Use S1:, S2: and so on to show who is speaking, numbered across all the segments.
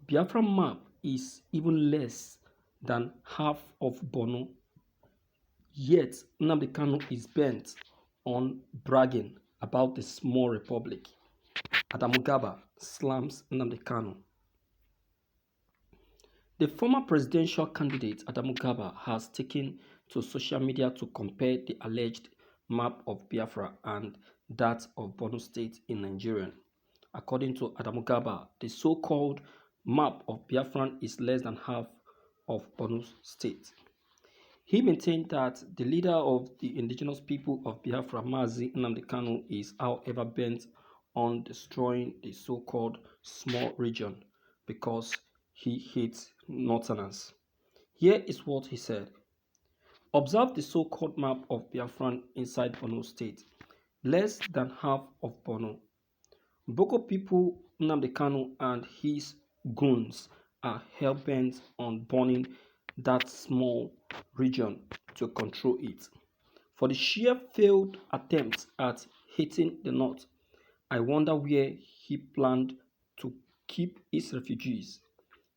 S1: Biafra map is even less than half of Borno, yet Nnamdi Kanu is bent on bragging about the small republic. Adamu Garba slams Nnamdi Kanu. The former presidential candidate Adamu Garba has taken to social media to compare the alleged map of Biafra and that of Borno State in Nigeria. According to Adamu Garba, the so-called map of Biafra is less than half of Borno State. He maintained that the leader of the indigenous people of Biafra, Mazi Nnamdi Kanu, is however bent on destroying the so-called small region because he hates Northerners. Here is what he said. Observe the so-called map of Biafra inside Borno State. Less than half of Borno. Boko people, Nnamdi Kanu and his goons are hell-bent on burning that small region to control it. For the sheer failed attempts at hitting the north, I wonder where he planned to keep his refugees,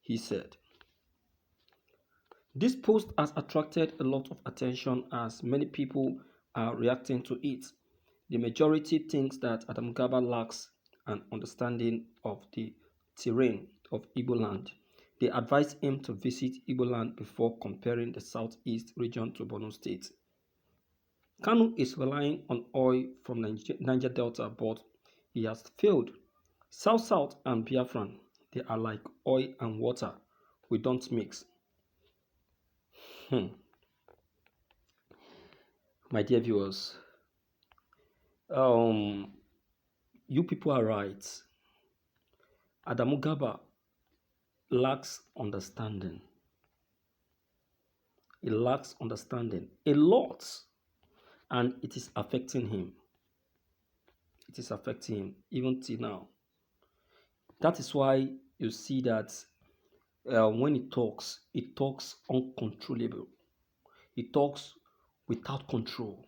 S1: he said. This post has attracted a lot of attention as many people are reacting to it. The majority thinks that Adamu Garba lacks an understanding of the terrain of Igbo land. They advise him to visit Igbo land before comparing the southeast region to Borno State. Kanu is relying on oil from Niger Delta, but he has failed. South and Biafran, they are like oil and water. We don't mix. My dear viewers, you people are right. Adamu Garba lacks understanding. He lacks understanding a lot, and it is affecting him. It is affecting him even till now. That is why you see that when he talks uncontrollable. He talks without control.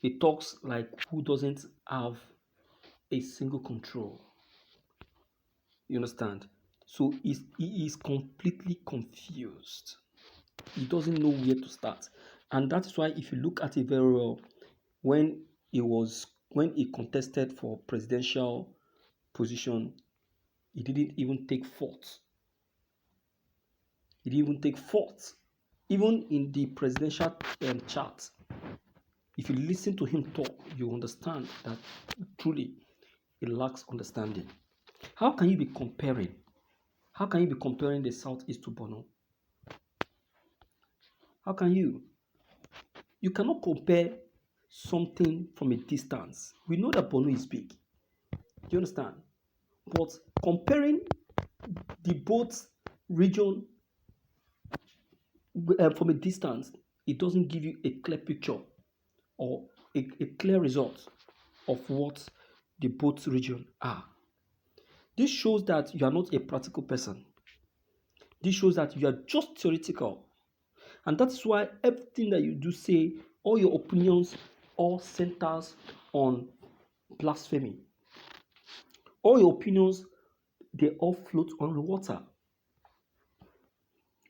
S1: He talks like who doesn't have a single control. You understand? So he is completely confused. He doesn't know where to start. And that's why if you look at it very well, when he contested for presidential position, he didn't even take fault. He didn't even take fault. Even in the presidential chat, if you listen to him talk, you understand that truly he lacks understanding. How can you be comparing? How can you be comparing the southeast to Borno? How can you? You cannot compare something from a distance. We know that Borno is big. Do you understand? But comparing the both region from a distance, it doesn't give you a clear picture or a clear result of what the both region are. This shows that you are not a practical person. This shows that you are just theoretical. And that's why everything that you do say, all your opinions, all centers on blasphemy. All your opinions, they all float on the water.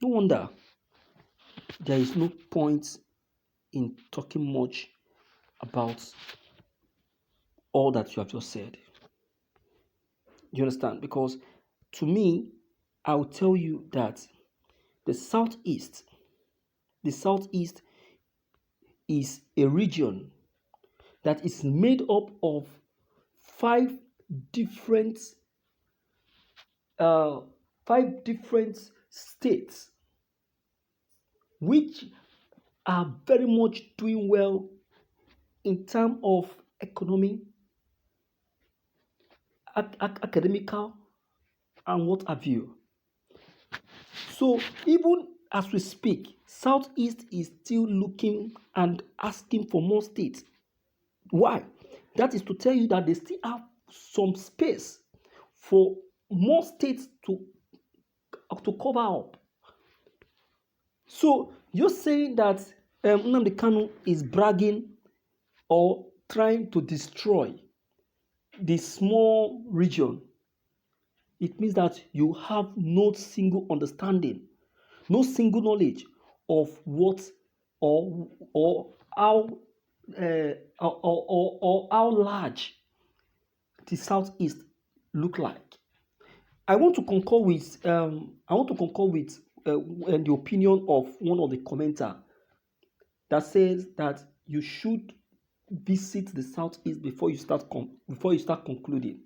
S1: No wonder there is no point in talking much about all that you have just said. You understand? Because to me, I will tell you that the southeast is a region that is made up of five different states which are very much doing well in terms of economy, academical, and what have you. So even as we speak, Southeast is still looking and asking for more states. Why? That is to tell you that they still have some space for more states to cover up. So you're saying that Nnamdi Kanu is bragging or trying to destroy the small region it means that you have no single understanding, no single knowledge of what or how or how large the southeast look like. I want to concur with the opinion of one of the commenter that says that you should visit the southeast before you start concluding.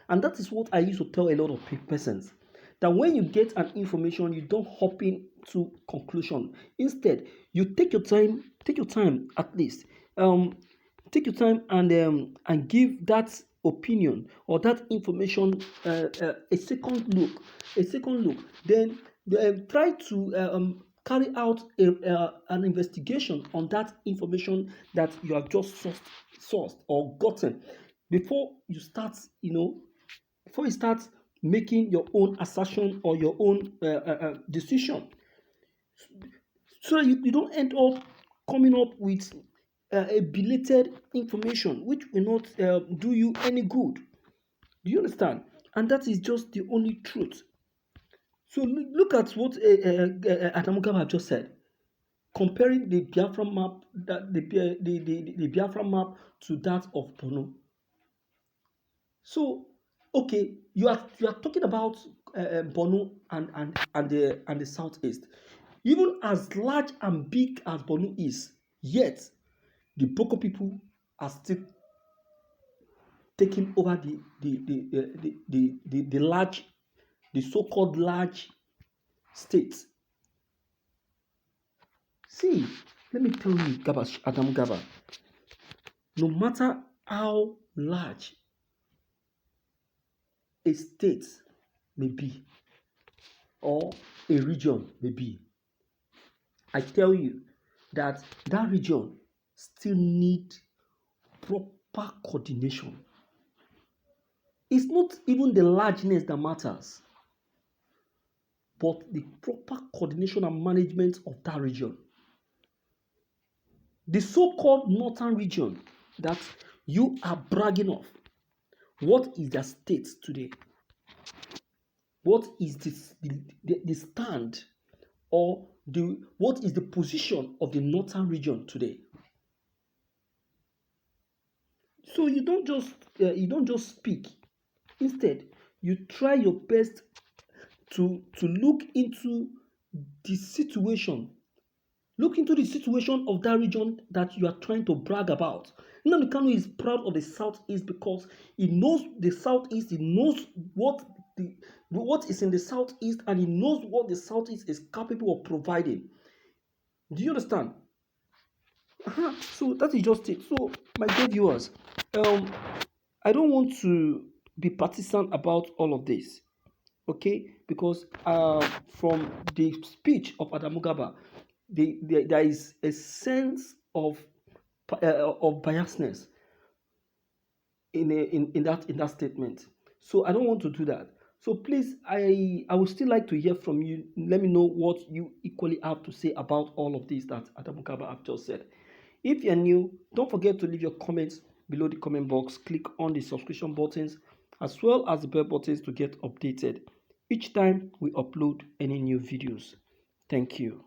S1: And that is what I used to tell a lot of persons, that when you get an information, you don't hop into conclusion. Instead, you take your time at least. Take your time and give that opinion or that information a second look, then try to carry out an investigation on that information that you have just sourced or gotten before you start, before you start making your own assertion or your own decision, so that you don't end up coming up with a belated information which will not do you any good. Do you understand? And that is just the only truth. So look at what Adamu Garba just said, comparing the Biafra map, the Biafra map to that of Borno. So, okay, you are talking about Borno and the southeast. Even as large and big as Borno is, yet the Boko people are still taking over the large, the so-called large states. See, let me tell you, Adam Garba, no matter how large a state may be or a region may be, I tell you that region still need proper coordination. It's not even the largeness that matters, but the proper coordination and management of that region. The so-called northern region that you are bragging of, what is their state today? What is the stand or what is the position of the northern region today? So you don't just speak. Instead, you try your best to look into the situation. Look into the situation of that region that you are trying to brag about. Nnamdi Kanu is proud of the southeast because he knows the southeast. He knows what is in the southeast, and he knows what the southeast is capable of providing. Do you understand? So that is just it. So, my dear viewers, I don't want to be partisan about all of this, okay? Because from the speech of Adamu Garba, there is a sense of biasness in that statement. So I don't want to do that. So please, I would still like to hear from you. Let me know what you equally have to say about all of this that Adamu Garba have just said. If you're new, don't forget to leave your comments below the comment box. Click on the subscription buttons as well as the bell buttons to get updated each time we upload any new videos. Thank you.